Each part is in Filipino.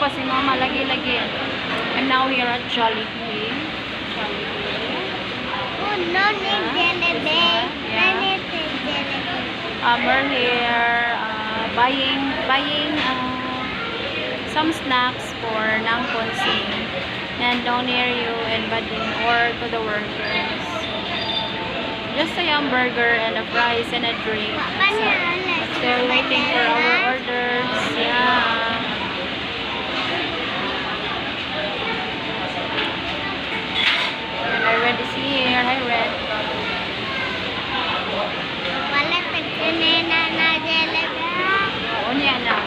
pa si Mama lagi-lagi. I'm now here at Jollibee. Oh, no need Jollibee. Yeah. No need Jollibee. We're here buying some snacks for Nang Konsing and down near you and Bading or to the workers. Just a hamburger and a fries and a drink. So, still waiting for our orders. Yeah. And my Red is here. Hi, Red. Wala tagkanina na Jollibee. Oo niya na.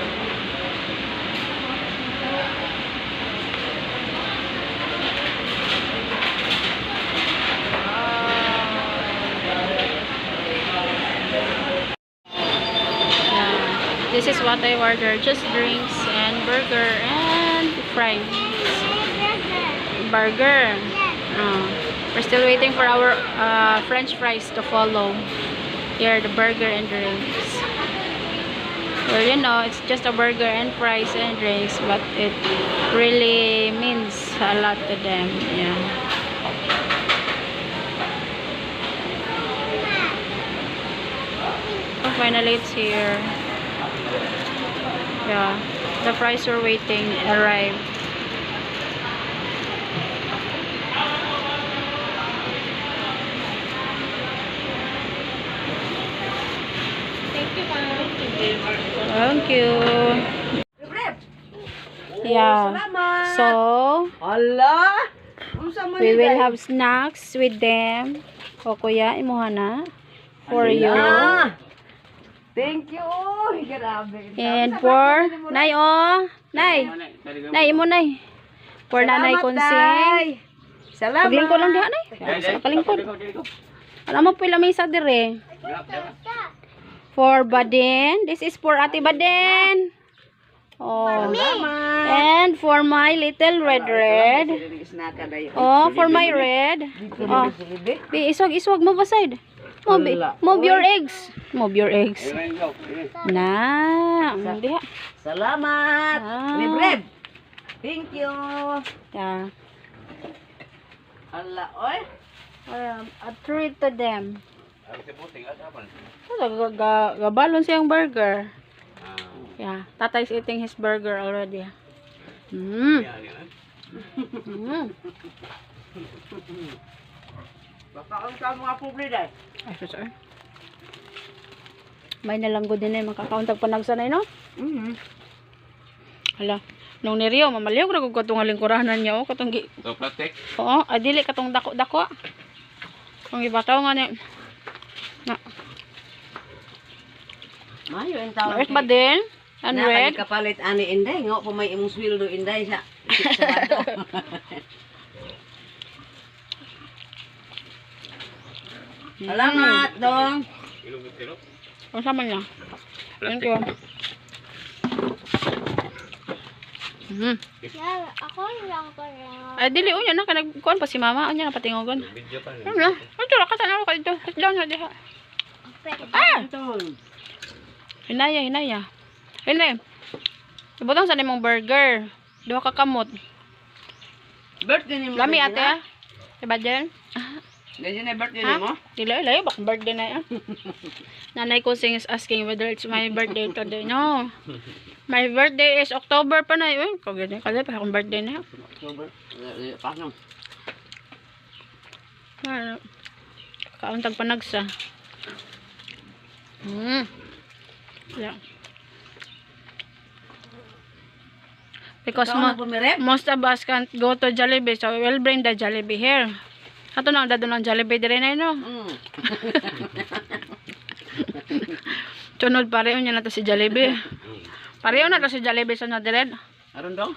This is what I ordered. Just drinks and burger and fries. Burger. We're still waiting for our French fries to follow. Here, the burger and drinks. Well, you know, it's just a burger and fries and drinks, but it really means a lot to them. Yeah. Oh, finally, it's here. Yeah, the fries we're waiting arrived. Thank you. Yeah. So, we will have snacks with them. O kuya, imuha na. For you. Thank you. Grabe. And for Nay, oh. Nay. Nay, imo Nay. For Nanay Konsing. Salamat. Paglingkod lang diha, Nay. Paglingkod. Alam mo pila mesa dire. For Baden. This is for Ate Baden. Oh. And for my little red. Oh, for my red. Oh. Bi, iswag mo ba side? Move your eggs. Move your eggs. Na. Diha. Salamat. Bread. Thank you. Yeah. Allah, oy. A treat to them. Gabalon siyang burger. Yeah, Tata is eating his burger already. Baka ka mga publi dai. Ay, sir. May nalanggod din na makakauntag panagsanay, no? Hala. Nung niriyo, mamaliw ko na katong lingkurahanan niya, katong plastic? Oo, dili katong dako-dako. Kung ibataw nga ni. Na. Mayo en tawo. Red ba din? And red? Kapalit ani inday, ngo pa may imong sweldo inday sa. Salamat dong. Ang sama niya. Thank you. Ako lang ko lang. Ay, dili, unya na. Kanagkuhan pa si mama. Unya na patingogon. Video pa Ano na? Ito, lakasan ako dito. Sit down na diha. Ah! Hinaya. Hinay. Ibutang sa nimong burger. Duha ka kamot. Birthday ni mo. Lami ate ha? Diba dyan? Ganyan na birthday Ha? ni mo? Dili, bak birthday na yan. Nanay Konsing is asking whether it's my birthday today. No. My birthday is October pa na yun. Kagani, pa akong birthday na. October. Pasong. Kauntag panagsa. Yeah. Because most of us can't go to Jollibee, so we will bring the Jollibee here. Ato na, dado ng Jollibee dire na no? Tunod pareho niya na to si Jollibee. Pareho na to si Jollibee sa na dire. Aron daw?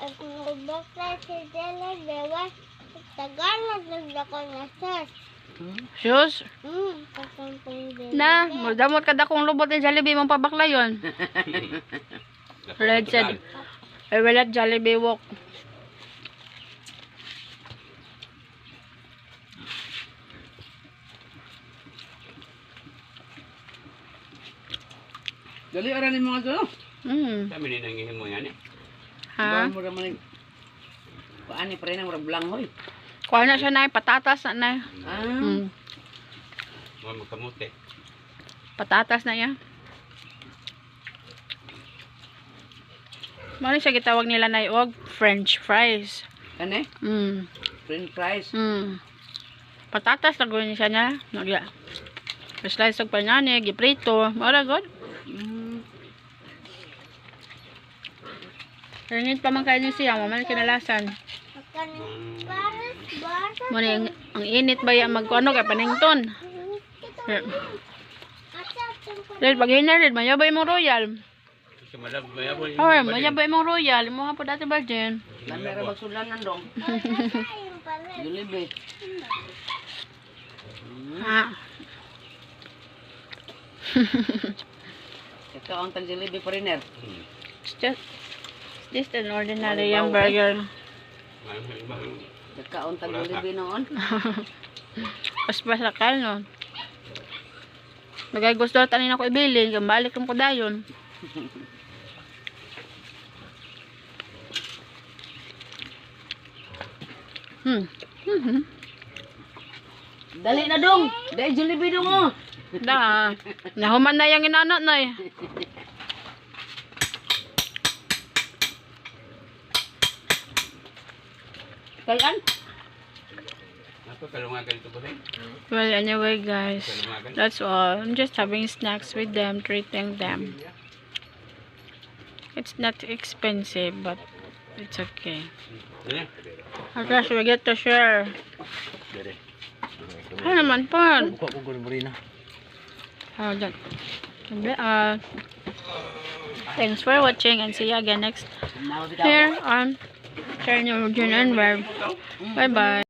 Ako bakla si Jollibee. Tagal na ko na sus. Shoes? Pasampung din. Na, damot kada kong lubot ni Jollibee mong pabakla yon. Red said, I will let Jollibee walk. Dali, aranin mo nga ito. Kami ninangihin mo yan eh. Ha? Mura man paani pa rin ang mura blanghoy. Kuha na siya na, patatas na na. Ah. Mm. Mga kamote. Patatas na yan. Mano siya gitawag nila na iog? French fries. Ano? French fries. Patatas na gawin siya na. Nagya. Slice og panani, giprito. Mara god. Ringit pa man kayo niya siya. Maman kinalasan. Muna ang init ba yan magkuano kay panington. Red, bagay na red. Mayabay mong royal. Ay, mayabay mong royal. Imo ha po dati ba dyan? Lamera magsulanan dong. Jollibee. Ha. Ito ang tag Jollibee pa rin er. It's just an ordinary hamburger. Ito ang tag Jollibee noon. Pas-pasakal no. Nagay gusto tanin ako ibilin. Kambalik kong kudayon. Dali na dong. Dahil Jollibee dong oh. Da. Nahuman na yung inanat na eh. Kayan? Well, anyway guys, that's all. I'm just having snacks with them, treating them. It's not expensive, but it's okay. I guess we get to share. Ano naman pa? Thanks for watching and see you again next here on Channel June and Verb. Bye bye.